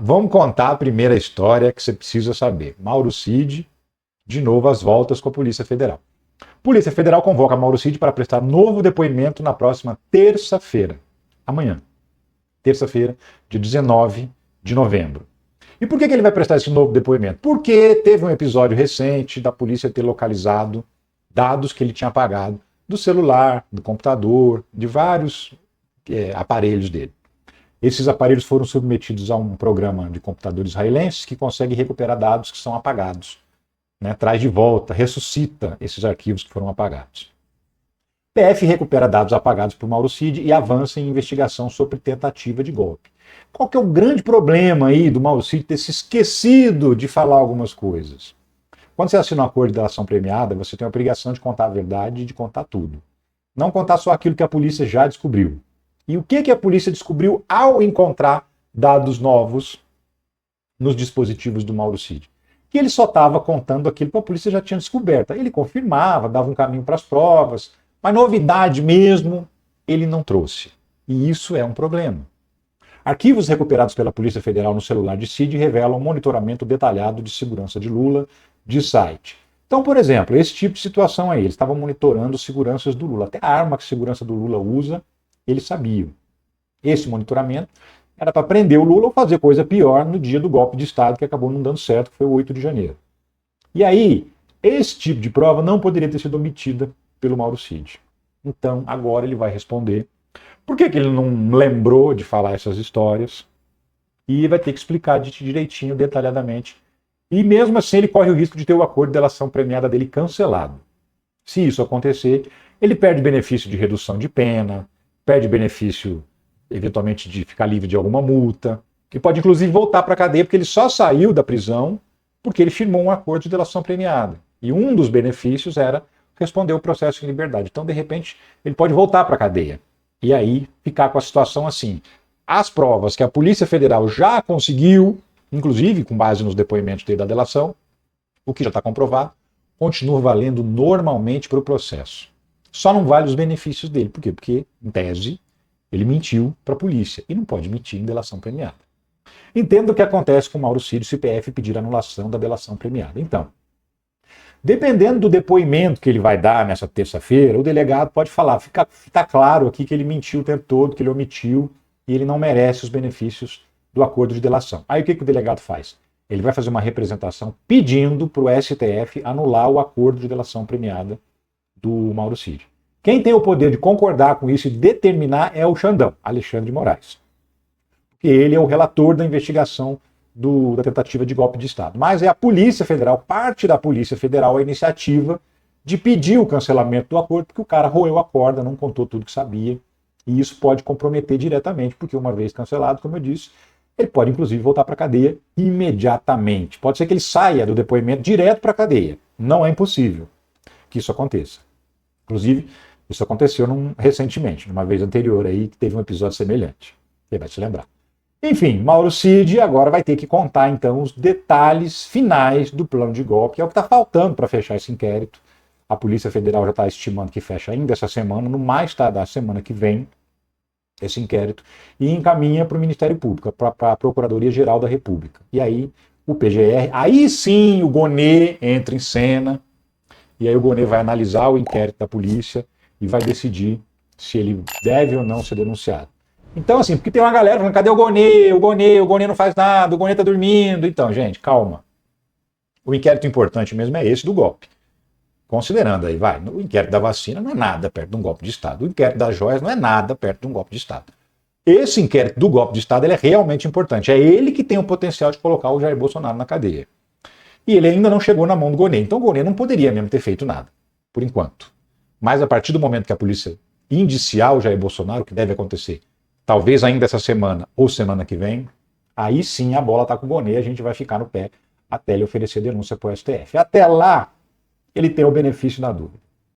Vamos contar a primeira história que você precisa saber. Mauro Cid, de novo às voltas com a Polícia Federal. Polícia Federal convoca Mauro Cid para prestar novo depoimento na próxima terça-feira. Amanhã. Terça-feira, dia 19 de novembro. E por que ele vai prestar esse novo depoimento? Porque teve um episódio recente da polícia ter localizado dados que ele tinha apagado do celular, do computador, de vários aparelhos dele. Esses aparelhos foram submetidos a um programa de computador israelense que consegue recuperar dados que são apagados. Traz de volta, ressuscita esses arquivos que foram apagados. PF recupera dados apagados por Mauro Cid e avança em investigação sobre tentativa de golpe. Qual que é o grande problema aí do Mauro Cid ter se esquecido de falar algumas coisas? Quando você assina um acordo de delação premiada, você tem a obrigação de contar a verdade e de contar tudo. Não contar só aquilo que a polícia já descobriu. E o que a polícia descobriu ao encontrar dados novos nos dispositivos do Mauro Cid? Que ele só estava contando aquilo que a polícia já tinha descoberto. Ele confirmava, dava um caminho para as provas, mas novidade mesmo ele não trouxe. E isso é um problema. Arquivos recuperados pela Polícia Federal no celular de Cid revelam um monitoramento detalhado de segurança de Lula de site. Então, por exemplo, esse tipo de situação aí, eles estavam monitorando seguranças do Lula. Até a arma que a segurança do Lula usa, eles sabiam. Esse monitoramento era para prender o Lula ou fazer coisa pior no dia do golpe de Estado, que acabou não dando certo, que foi o 8 de janeiro. E aí, esse tipo de prova não poderia ter sido omitida pelo Mauro Cid. Então, agora ele vai responder por que ele não lembrou de falar essas histórias e vai ter que explicar direitinho, detalhadamente. E mesmo assim, ele corre o risco de ter o acordo de delação premiada dele cancelado. Se isso acontecer, ele perde benefício de redução de pena, perde benefício, eventualmente, de ficar livre de alguma multa, que pode, inclusive, voltar para a cadeia, porque ele só saiu da prisão porque ele firmou um acordo de delação premiada. E um dos benefícios era responder o processo em liberdade. Então, de repente, ele pode voltar para a cadeia. E aí, ficar com a situação assim. As provas que a Polícia Federal já conseguiu, inclusive com base nos depoimentos dele da delação, o que já está comprovado, continua valendo normalmente para o processo. Só não vale os benefícios dele. Por quê? Porque, em tese, ele mentiu para a polícia. E não pode mentir em delação premiada. Entenda o que acontece com Mauro Cid se o PF pedir anulação da delação premiada. Então, dependendo do depoimento que ele vai dar nessa terça-feira, o delegado pode falar, fica claro aqui que ele mentiu o tempo todo, que ele omitiu e ele não merece os benefícios do acordo de delação. Aí o que o delegado faz? Ele vai fazer uma representação pedindo para o STF anular o acordo de delação premiada do Mauro Cid. Quem tem o poder de concordar com isso e determinar é o Xandão, Alexandre de Moraes. Porque ele é o relator da investigação da tentativa de golpe de Estado. Mas é a Polícia Federal, parte da Polícia Federal, a iniciativa de pedir o cancelamento do acordo, porque o cara roeu a corda, não contou tudo que sabia, e isso pode comprometer diretamente, porque uma vez cancelado, como eu disse, ele pode inclusive voltar para a cadeia imediatamente. Pode ser que ele saia do depoimento direto para a cadeia. Não é impossível que isso aconteça. Inclusive, isso aconteceu recentemente, numa vez anterior aí, que teve um episódio semelhante. Você vai se lembrar. Enfim, Mauro Cid agora vai ter que contar, então, os detalhes finais do plano de golpe, que é o que está faltando para fechar esse inquérito. A Polícia Federal já está estimando que fecha ainda essa semana, no mais tardar semana que vem, esse inquérito, e encaminha para o Ministério Público, para a Procuradoria-Geral da República. E aí, o PGR, aí sim o Gonê entra em cena, e aí o Gonê vai analisar o inquérito da polícia e vai decidir se ele deve ou não ser denunciado. Então, assim, porque tem uma galera falando, cadê o Gonê? O Gonê não faz nada, o Gonê tá dormindo. Então, gente, calma. O inquérito importante mesmo é esse do golpe. Considerando aí, o inquérito da vacina não é nada perto de um golpe de Estado. O inquérito das joias não é nada perto de um golpe de Estado. Esse inquérito do golpe de Estado ele é realmente importante. É ele que tem o potencial de colocar o Jair Bolsonaro na cadeia. E ele ainda não chegou na mão do Gonê. Então o Gonê não poderia mesmo ter feito nada, por enquanto. Mas a partir do momento que a polícia indiciar o Jair Bolsonaro, o que deve acontecer, talvez ainda essa semana ou semana que vem, aí sim a bola está com o Gonê, a gente vai ficar no pé até ele oferecer denúncia para o STF. Até lá, ele tem o benefício da dúvida.